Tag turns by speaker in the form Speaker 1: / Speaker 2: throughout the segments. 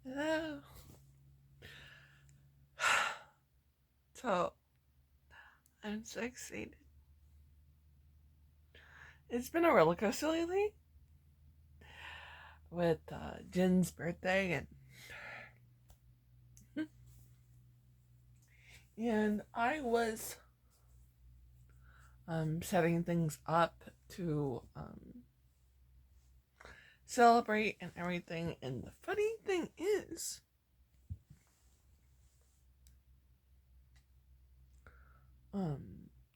Speaker 1: Hello. So, I'm so excited. It's been a roller coaster lately with Jin's birthday and I was setting things up to celebrate and everything. And the funny thing is,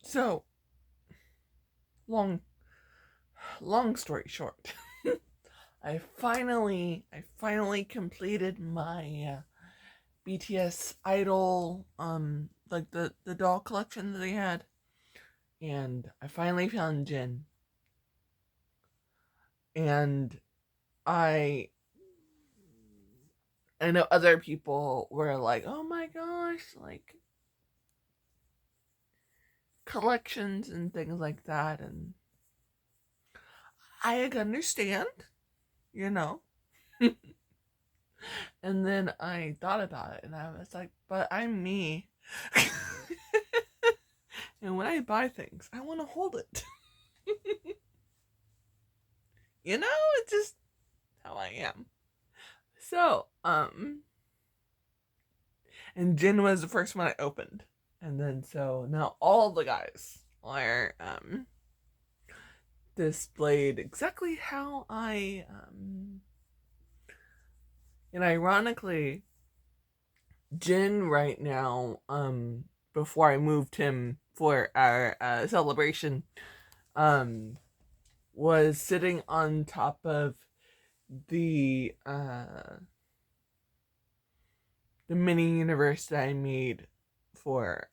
Speaker 1: so long, long story short, I finally completed my BTS Idol, like the doll collection that they had, and I finally found Jin, and I I know other people were like, "Oh my gosh, like collections and things like that," and I understand, you know. And then I thought about it, and I was like, "But I'm me." And when I buy things, I want to hold it. You know, it's just how I am. So, and Jin was the first one I opened. And then so now all the guys are displayed exactly how I and ironically Jin right now before I moved him for our celebration um was sitting on top of the uh the mini universe that I made for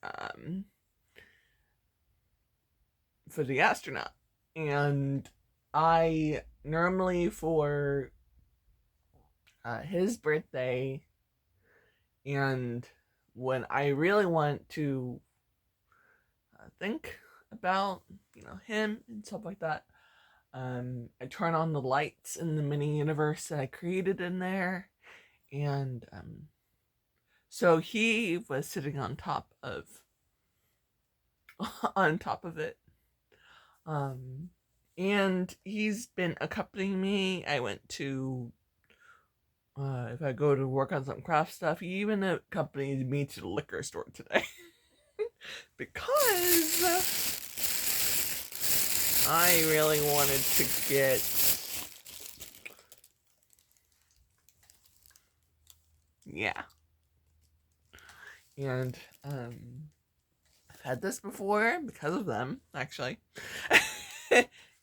Speaker 1: for the astronaut. And I normally for his birthday and when I really want to think about him and stuff like that, I turn on the lights in the mini universe that I created in there, and so he was sitting on top of on top of it, um, and he's been accompanying me. I went to if I go to work on some craft stuff, he even accompanied me to the liquor store today. Because I really wanted to get yeah. And I've had this before because of them, actually.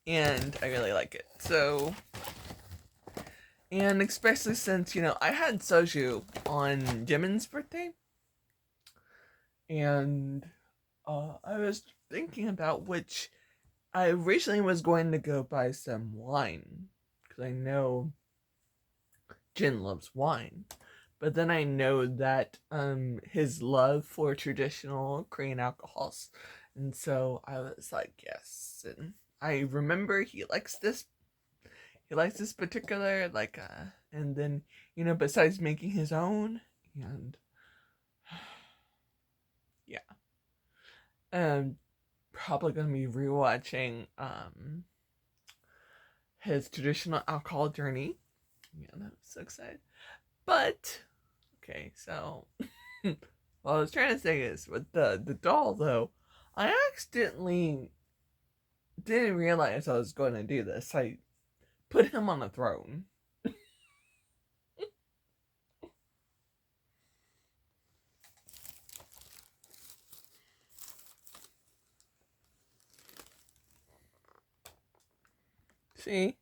Speaker 1: And I really like it. So and especially since, I had soju on Jimin's birthday. And I was thinking about which I originally was going to go buy some wine because I know Jin loves wine. But then I know that his love for traditional Korean alcohols. And so I was like, yes. And I remember he likes this particular and then besides making his own and yeah. Probably gonna be rewatching his traditional alcohol journey. Yeah, I'm so excited. But okay, so what I was trying to say is with the doll though, I accidentally didn't realize I was going to do this. I put him on a throne. See,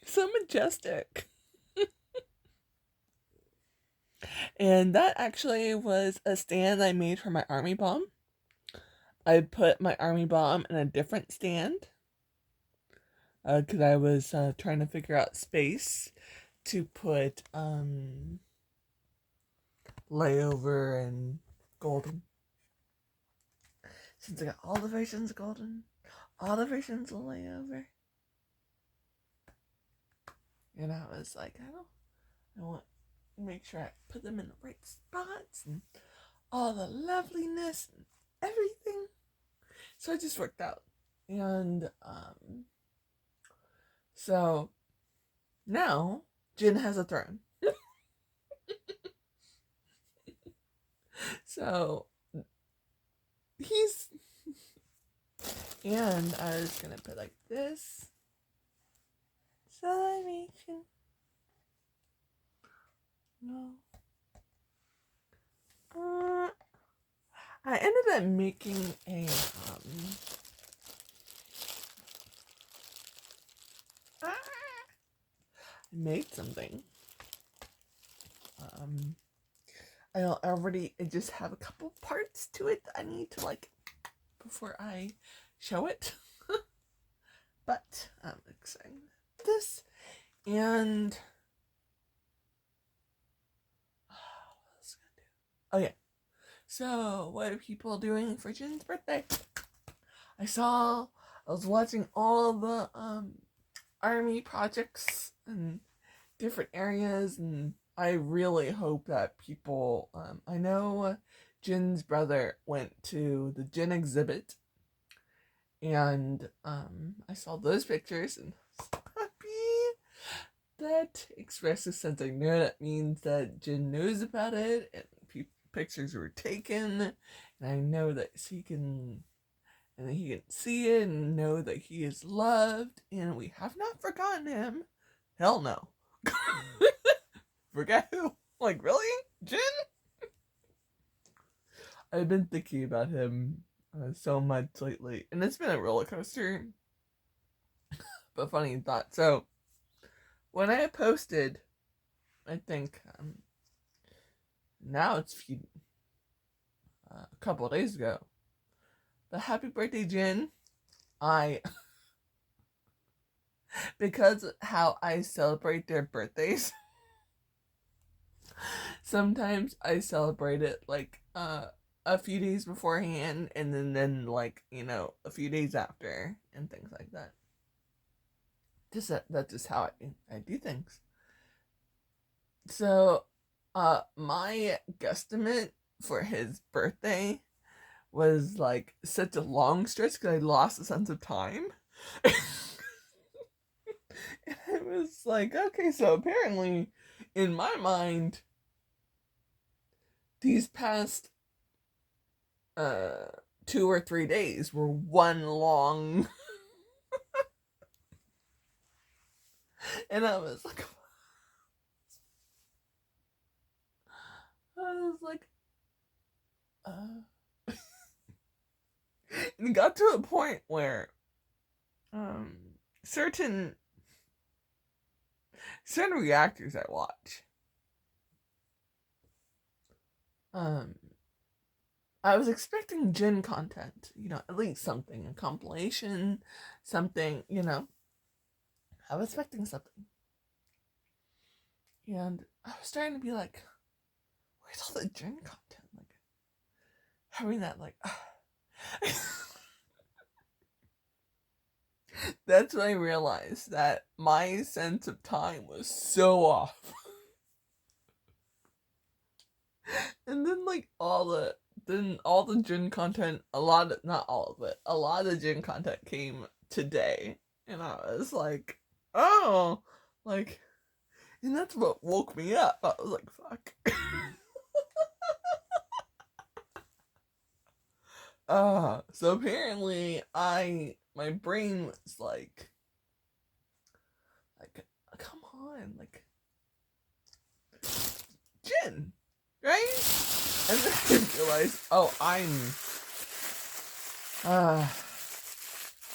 Speaker 1: so majestic. And that actually was a stand I made for my army bomb. I put my army bomb in a different stand because I was trying to figure out space to put layover and golden. Since I got all the versions of golden, all the versions of layover. And I was like, I want to make sure I put them in the right spots and all the loveliness and everything. So it just worked out. And so now Jin has a throne. So he's, and I was gonna put like this so that we can, no. I ended up making a I made something. I just have a couple parts to it that I need to like before I show it. But I'm excited this and what else gonna do? Oh yeah. So what are people doing for Jin's birthday? I was watching all the army projects and different areas, and I really hope that people, I know Jin's brother went to the Jin exhibit, and I saw those pictures and I was happy. That expresses something new. That means that Jin knows about it, and pictures were taken, and I know that he can see it and know that he is loved, and we have not forgotten him. Hell no. Forget who? Like, really? Jin? I've been thinking about him so much lately, and it's been a roller coaster. But funny thought. So, when I posted, I think, now it's a couple of days ago, the happy birthday, Jin, because how I celebrate their birthdays, sometimes I celebrate it like a few days beforehand, and then like, a few days after, and things like that. That's just how I do things. So my guesstimate for his birthday was like such a long stretch because I lost a sense of time. It was like, okay, so apparently in my mind these past 2 or 3 days were one long and I was like and it got to a point where certain reactors I watch, I was expecting Jin content, at least something, a compilation, something, I was expecting something. And I was starting to be like, where's all the Jin content? Like, having that, like, that's when I realized that my sense of time was so off. And then, like, all the Jin content, not all of it, a lot of the Jin content came today. And I was like, oh, like, and that's what woke me up. I was like, fuck. So apparently my brain was like, come on, like, Jin, right? And then I realized, oh,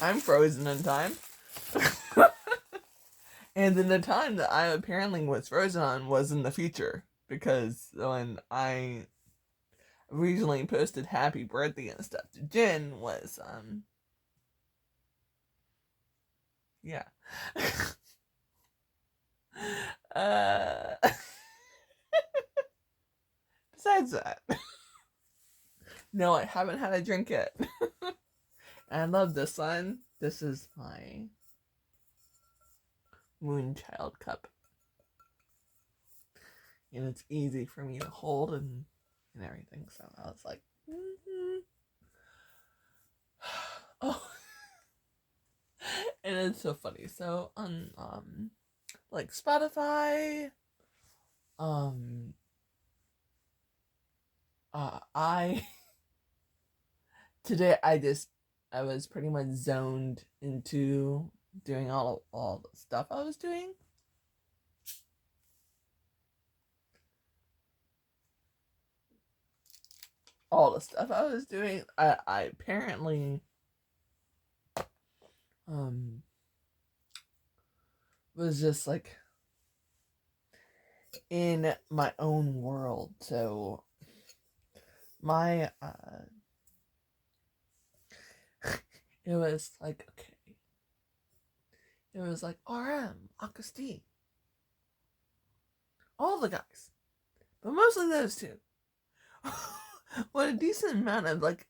Speaker 1: I'm frozen in time. And then the time that I apparently was frozen on was in the future, because when I originally posted happy birthday and stuff to Jin was, yeah. Besides that, no, I haven't had a drink yet. I love this one. This is my Moonchild cup. and it's easy for me to hold and everything. So I was like, oh, and it's so funny. So on like Spotify, I today I was pretty much zoned into doing all the stuff I was doing. All the stuff I was doing, I apparently was just like in my own world. So my it was like, okay, it was like RM, Akasti, all the guys, but mostly those two. What a decent amount of like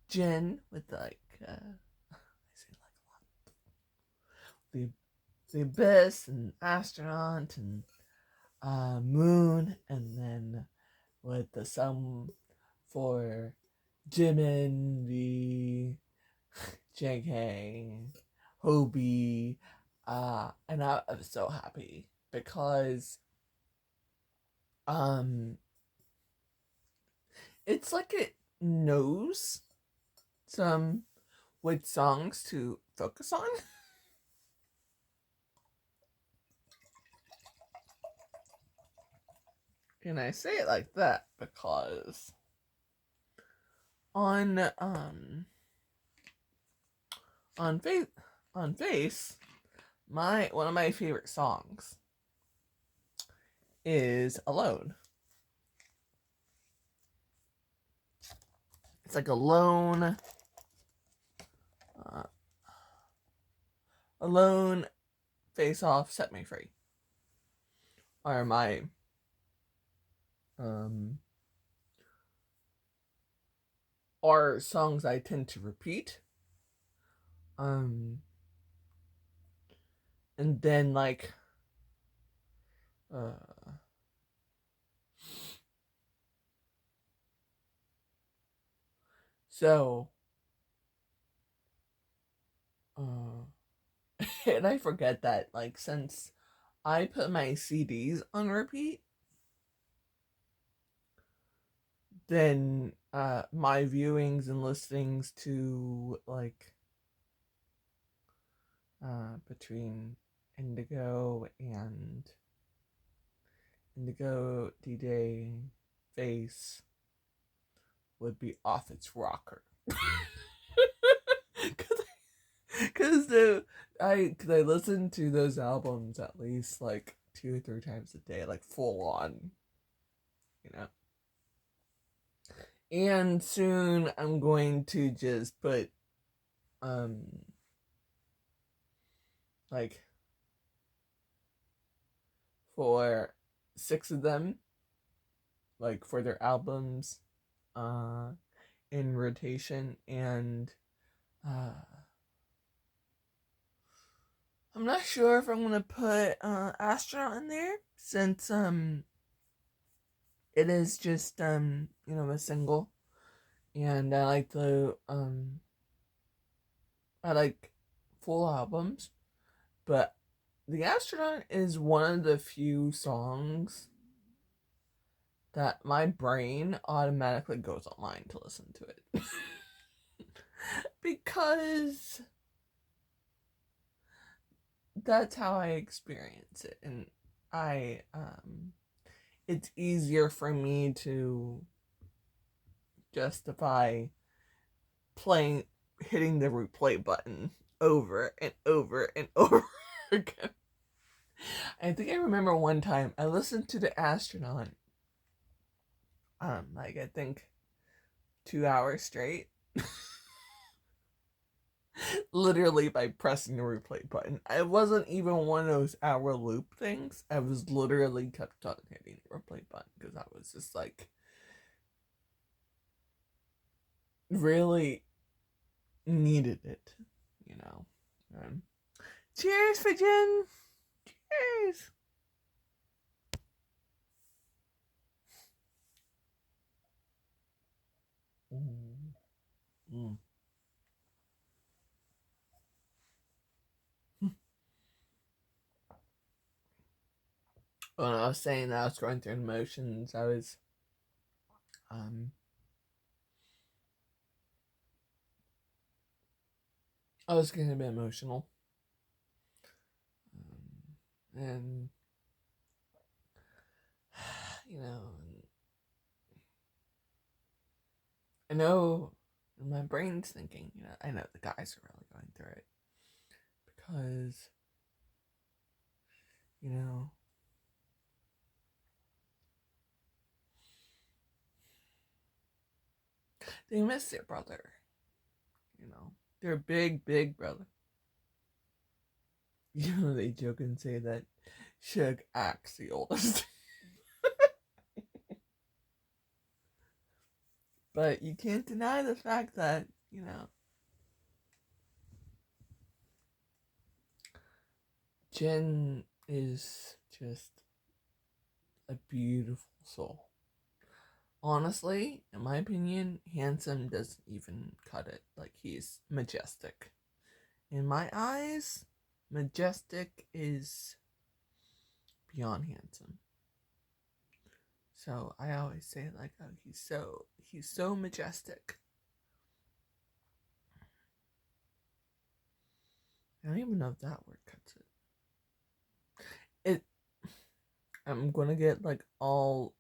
Speaker 1: Jen with like I say like a lot. The Abyss and Astronaut and Moon, and then with the sum for Jimin, the JK, Hobie, and I was so happy because it's like it knows some which songs to focus on. And I say it like that because on on face on face my one of my favorite songs is Alone. It's like Alone, Alone, Face Off, Set Me Free are my are songs I tend to repeat. And then like so and I forget that like since I put my CDs on repeat, then my viewings and listings to like between Indigo and Indigo, D-Day, Face would be off its rocker. Cause I listen to those albums at least like 2 or 3 times a day, like full on, you know. And soon I'm going to just put like for 6 of them, like for their albums, in rotation, and I'm not sure if I'm gonna put Astronaut in there since it is just a single, and I like full albums, but The Astronaut is one of the few songs that my brain automatically goes online to listen to it. Because that's how I experience it, and I it's easier for me to justify hitting the replay button over and over and over again. I think I remember one time I listened to The Astronaut like I think 2 hours straight. Literally by pressing the replay button. I wasn't even one of those hour loop things. I was literally kept on hitting the replay button because I was just like really needed it, you know. Cheers, Fijin! Yes. Mm. Mm. When I was saying that I was going through emotions, um I was getting a bit emotional. And you know, I know my brain's thinking, I know the guys are really going through it because, you know, they miss their brother, their big brother. They joke and say that Suge acts the oldest. But you can't deny the fact that, Jin is just a beautiful soul. Honestly, in my opinion, handsome doesn't even cut it. Like, he's majestic. In my eyes, majestic is beyond handsome. So I always say, like, oh, he's so majestic. I don't even know if that word cuts it. I'm gonna get like all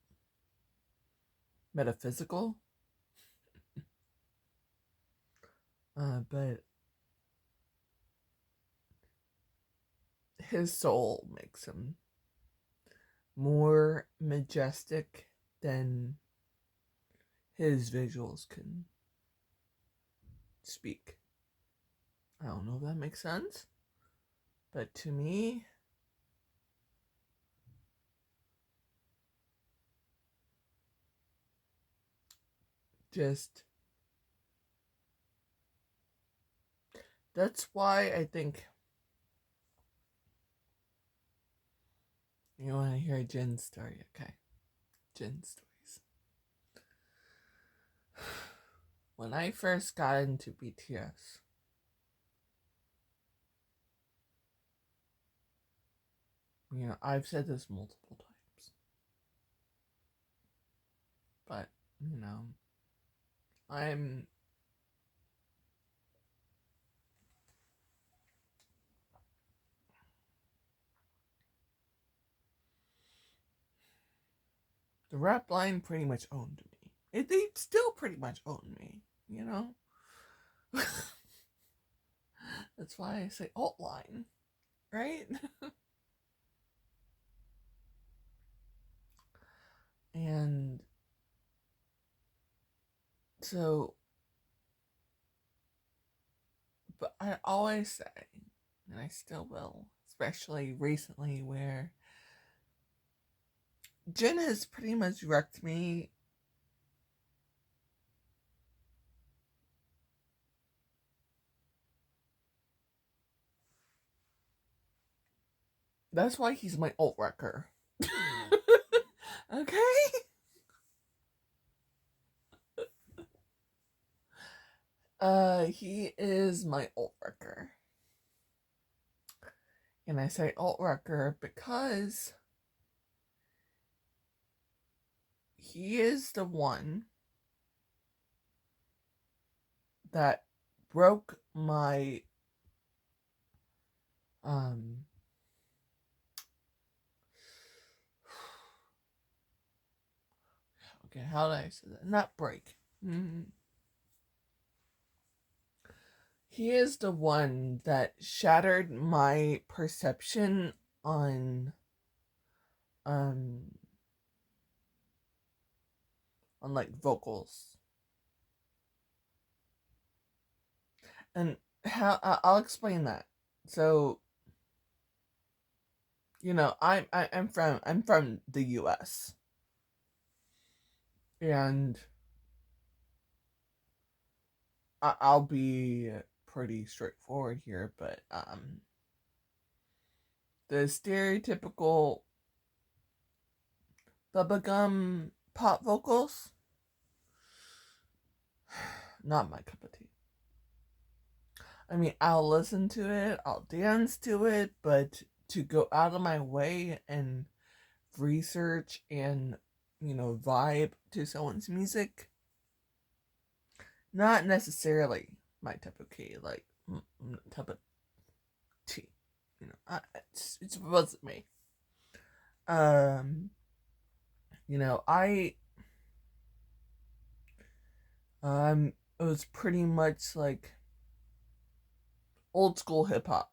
Speaker 1: metaphysical, but his soul makes him more majestic than his visuals can speak. I don't know if that makes sense, but to me, just that's why I think you want to hear Jin's story, okay? Jin's stories. When I first got into BTS, I've said this multiple times, but I'm the rap line pretty much owned me. They still pretty much own me, That's why I say alt line, right? And so, but I always say, and I still will, especially recently, where Jin has pretty much wrecked me. That's why he's my alt wrecker. Okay? He is my alt wrecker. And I say alt wrecker because he is the one that broke my um okay, how did I say that? Not break. He is the one that shattered my perception on um like vocals. And how I'll explain that. So, I'm from the US. And I'll be pretty straightforward here, but the stereotypical bubblegum pop vocals, not my cup of tea. I mean, I'll listen to it, I'll dance to it, but to go out of my way and research and, vibe to someone's music, not necessarily my type of tea, like, type of tea. It wasn't me. I it was pretty much like old school hip hop,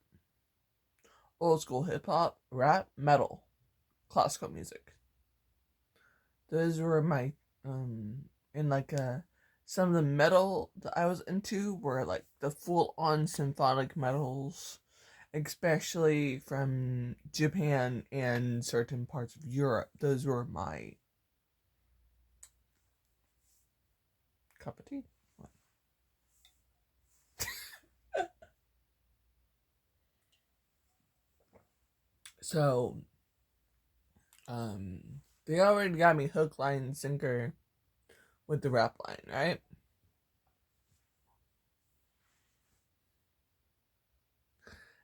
Speaker 1: rap, metal, classical music. Those were my and like some of the metal that I was into were like the full on symphonic metals, especially from Japan and certain parts of Europe. Those were my cup of tea. So, they already got me hook, line, and sinker with the rap line, right?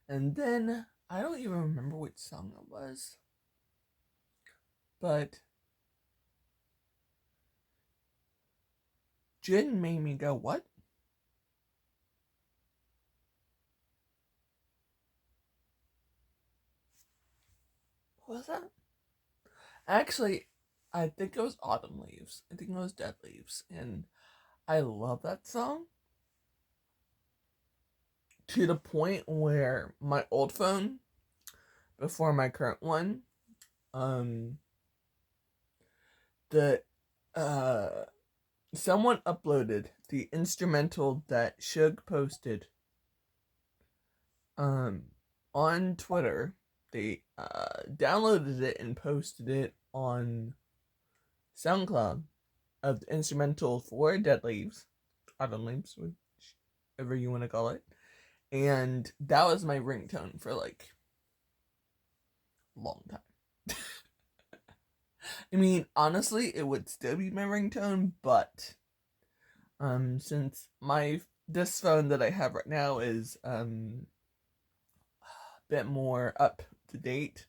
Speaker 1: And then, I don't even remember which song it was, but Jin made me go, what? What was that? Actually, I think it was Autumn Leaves. I think it was Dead Leaves. And I love that song to the point where my old phone, before my current one, the someone uploaded the instrumental that Suge posted on Twitter. They downloaded it and posted it on SoundCloud of the instrumental for Dead Leaves, Autumn Leaves, whichever you want to call it. And that was my ringtone for like a long time. I mean, honestly, it would still be my ringtone, but since this phone that I have right now is a bit more up to date,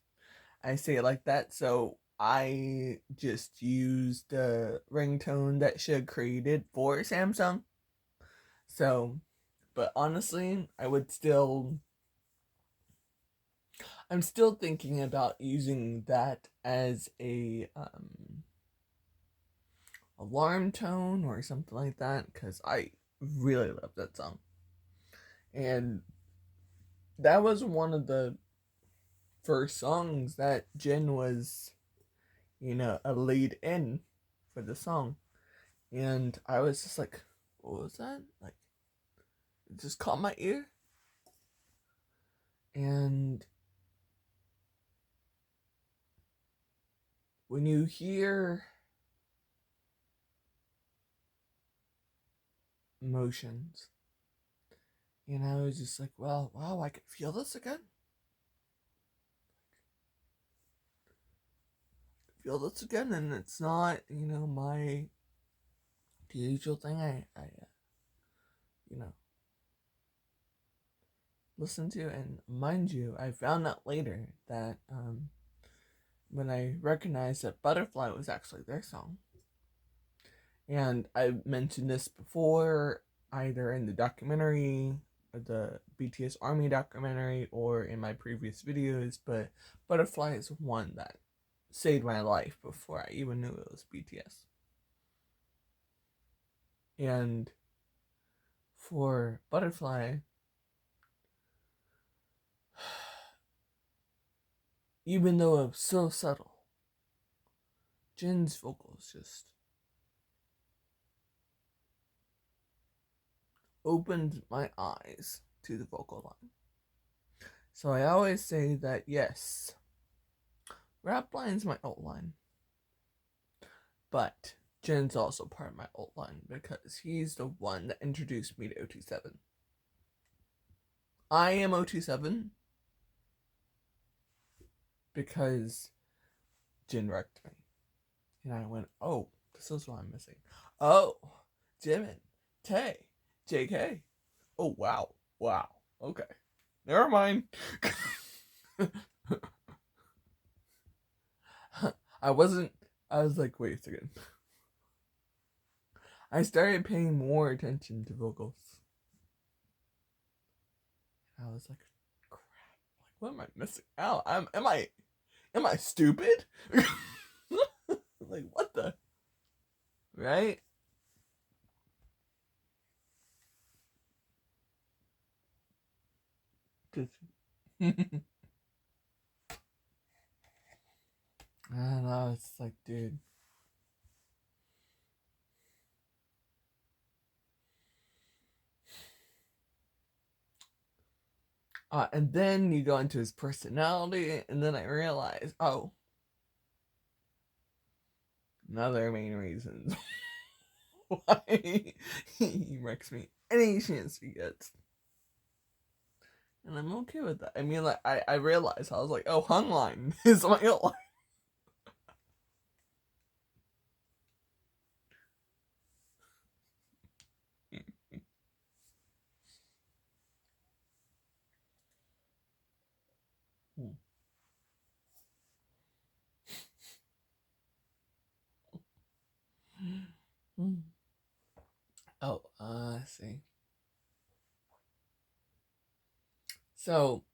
Speaker 1: I say it like that, so I just used the ringtone that Suge created for Samsung. So, but honestly, I'm still thinking about using that as a alarm tone or something like that, because I really love that song. And that was one of the first songs that Jin was, a lead in for the song. And I was just like, what was that? Like, it just caught my ear. And when you hear emotions, I was just like, well, wow, I could feel this again. And it's not, my usual thing. I you know, listen to. And mind you, I found out later that when I recognized that Butterfly was actually their song. And I mentioned this before, either in the documentary, the BTS Army documentary, or in my previous videos, but Butterfly is one that saved my life before I even knew it was BTS. And for Butterfly, even though it was so subtle, Jin's vocals just opened my eyes to the vocal line. So I always say that yes, rap line's my outline, but Jin's also part of my outline because he's the one that introduced me to OT7. I am OT7. because Jin wrecked me. And I went, oh, this is what I'm missing. Oh, Jimin, Tay, JK. Oh, wow. Wow. Okay. Never mind. I was like, wait a second. I started paying more attention to vocals. I was like, crap. Like, what am I missing out? Am I stupid? Like, what the? Right? I don't know. It's like, dude. And then you go into his personality, and then I realize, oh, another main reason why he wrecks me any chance he gets. And I'm okay with that. I mean, like, I realized, I was like, oh, Hung Line is my line. Oh, I see. So,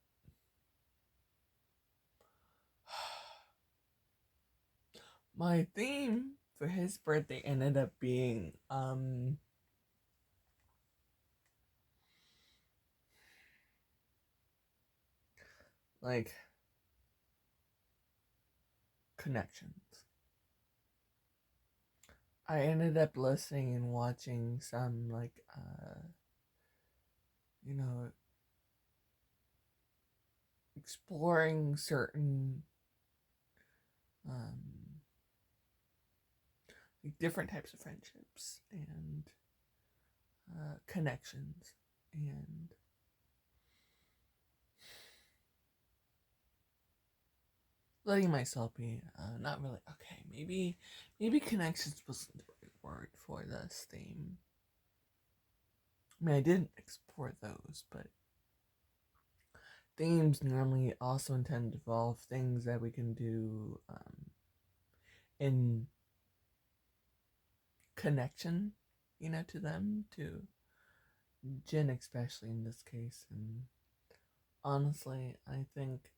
Speaker 1: my theme for his birthday ended up being, like, connections. I ended up listening and watching some, like, you know, exploring certain, like different types of friendships and connections, and letting myself be not really okay. Maybe connections wasn't the right word for this theme. I mean, I didn't explore those, but themes normally also intend to involve things that we can do in connection, to them, to Jin especially in this case. And honestly, I think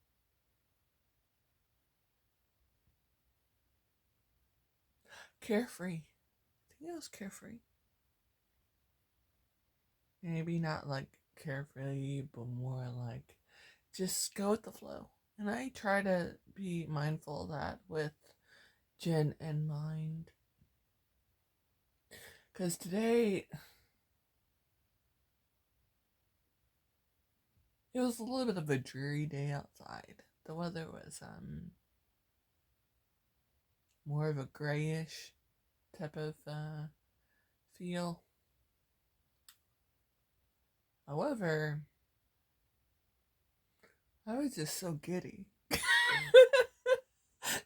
Speaker 1: carefree. I think it was carefree. Maybe not like carefree, but more like just go with the flow. And I try to be mindful of that with Jin in mind. Because today, it was a little bit of a dreary day outside. The weather was more of a grayish type of feel. However, I was just so giddy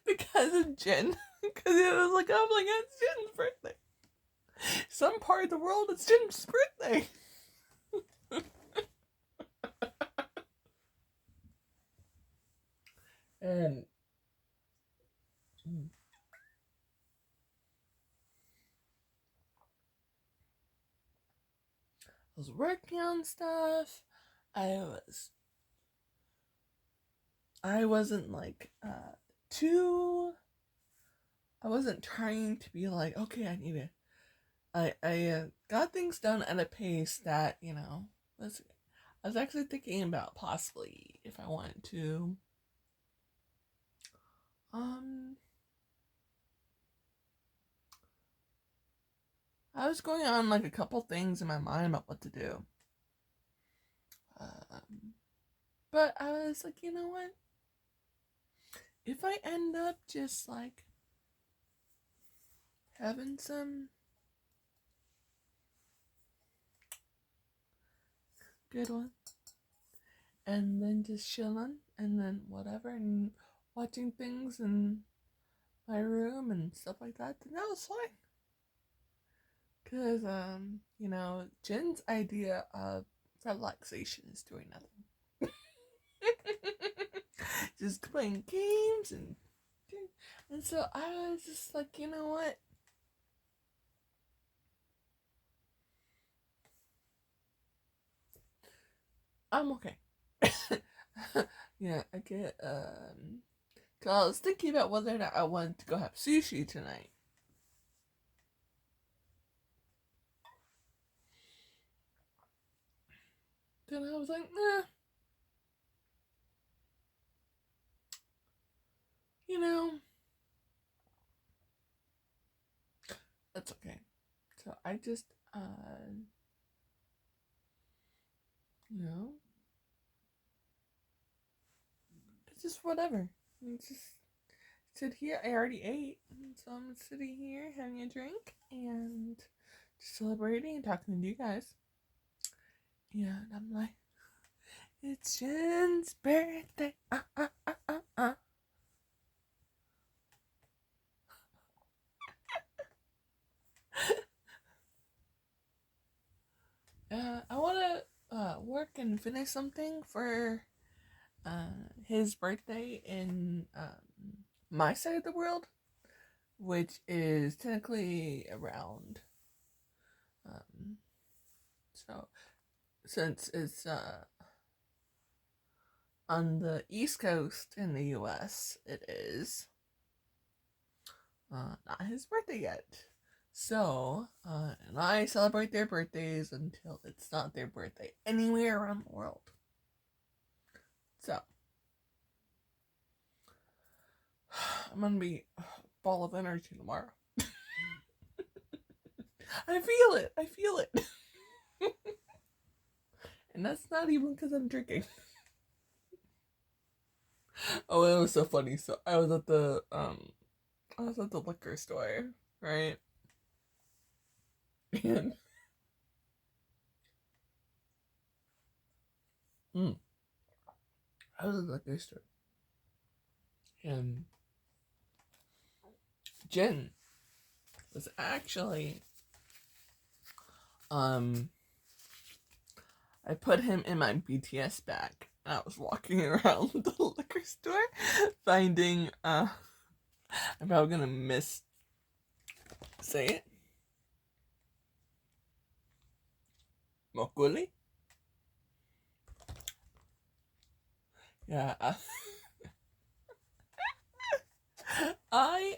Speaker 1: because of Jin. Because it was like, oh my god, it's Jin's birthday. Some part of the world, it's Jin's birthday. And I was working on stuff. I wasn't like too. I wasn't trying to be like, okay, I need to. I got things done at a pace that was. I was actually thinking about possibly if I wanted to. I was going on like a couple things in my mind about what to do. But I was like, you know what? If I end up just like having some good one, and then just chilling, and then whatever, watching things in my room and stuff like that, then that was fine. Because, Jen's idea of relaxation is doing nothing. Just playing games and so I was just like, you know what? I'm okay. Yeah, I get, cause I was thinking about whether or not I wanted to go have sushi tonight. Then I was like, nah, you know, that's okay. So I just, you know, it's just whatever. It's just sit here. I already ate, so I'm sitting here having a drink and just celebrating and talking to you guys. Yeah, and I'm like, it's Jen's birthday. I want to work and finish something for his birthday in my side of the world, which is technically around. So since it's on the East Coast in the U.S., it is not his birthday yet. So, and I celebrate their birthdays until it's not their birthday anywhere around the world. So, I'm gonna be a ball of energy tomorrow. I feel it. I feel it. And that's not even because I'm drinking. Oh, it was so funny. So I was at the liquor store, right? And I was at the liquor store, and Jen was actually I put him in my BTS bag. I was walking around the liquor store, finding I'm probably gonna say it. Mokuli. Yeah. I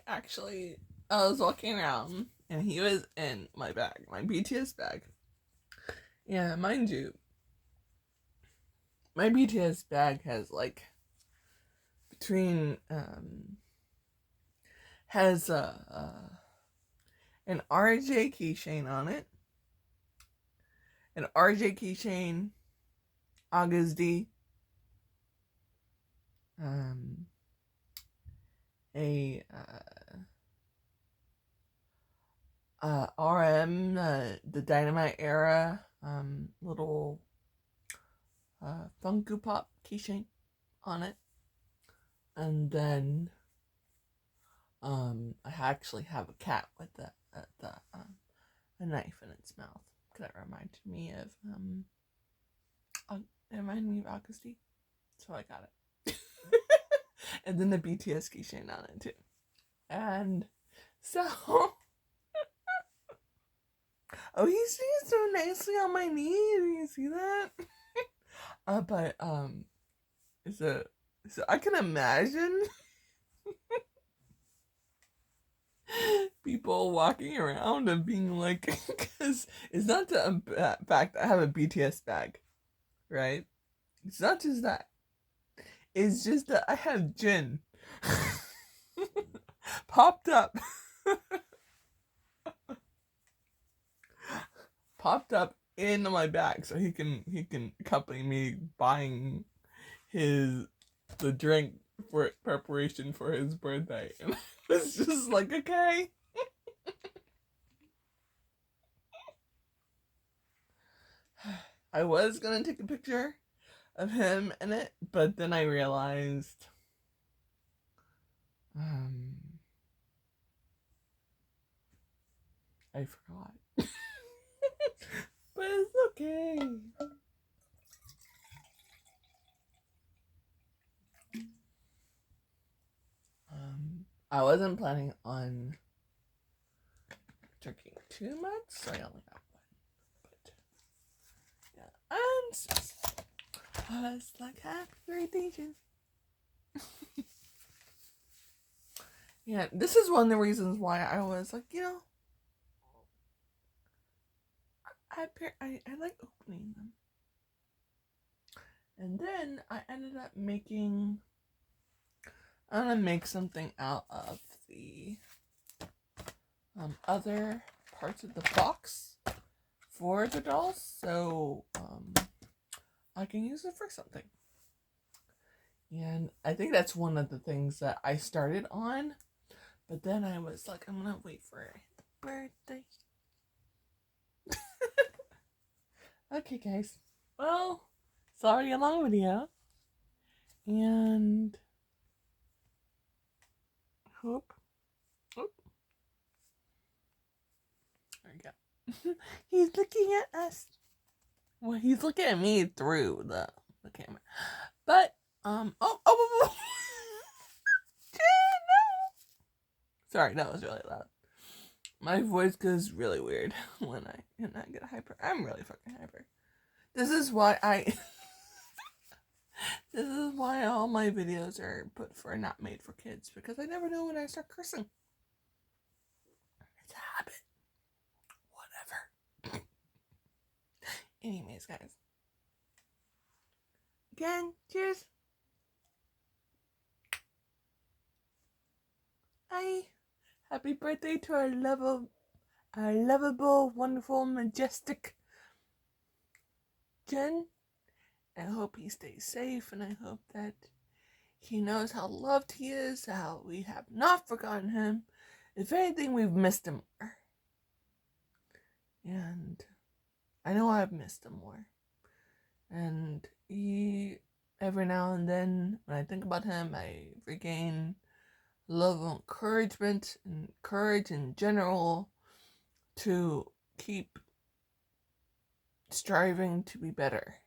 Speaker 1: was walking around and he was in my bag, my BTS bag. Yeah, mind you, my BTS bag has like between has an RJ keychain on it, an RJ keychain, August D, a RM, the Dynamite era, little Funko Pop keychain on it, and then I actually have a cat with a knife in its mouth. That reminded me of it reminded me of Augusty, so I got it. And then the BTS keychain on it too, and so. Oh, he's sitting so nicely on my knee. Do you see that? But so I can imagine people walking around and being like, because it's not the fact I have a BTS bag, right? It's not just that. It's just that I have Jin popped up, popped up in my bag, so he can accompany me buying the drink for preparation for his birthday, and it's just like, okay. I was gonna take a picture of him in it, but then I realized I forgot. But it's okay. I wasn't planning on drinking too much, so I only got one. But yeah, I was like, happy birthday, Jen. Yeah, this is one of the reasons why I was like, I like opening them. And then I ended up I'm gonna make something out of the other parts of the box for the dolls, so I can use it for something. And I think that's one of the things that I started on, but then I was like, I'm gonna wait for the birthday. Okay, guys. Well, it's already a long video, and whoop. There we go. He's looking at us. Well, he's looking at me through the camera. But oh. No. Sorry, that was really loud. My voice goes really weird when I get hyper. I'm really fucking hyper. This is why this is why all my videos are put for not made for kids, because I never know when I start cursing. It's a habit. Whatever. Anyways, guys. Again, cheers. Hi. Happy birthday to our lovable, wonderful, majestic Jen. I hope he stays safe, and I hope that he knows how loved he is, how we have not forgotten him. If anything, we've missed him more. And I know I've missed him more. And every now and then, when I think about him, I regain love and encouragement and courage in general to keep striving to be better.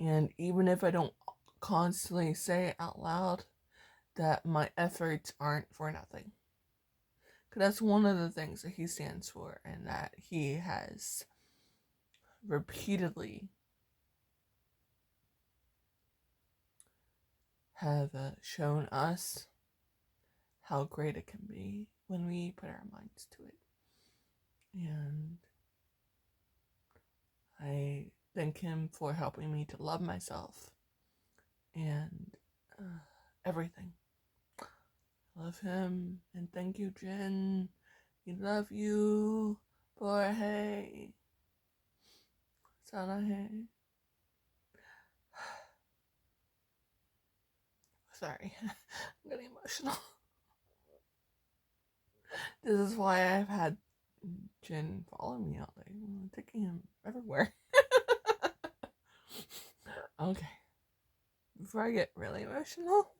Speaker 1: And even if I don't constantly say it out loud, that my efforts aren't for nothing. Because that's one of the things that he stands for, and that he has repeatedly have shown us how great it can be when we put our minds to it. And I thank him for helping me to love myself and everything. I love him, and thank you, Jen. We love you. Jorge. Sanahe. Sorry, I'm getting emotional. This is why I've had Jen follow me all day. I'm taking him everywhere. Okay. Before I get really emotional,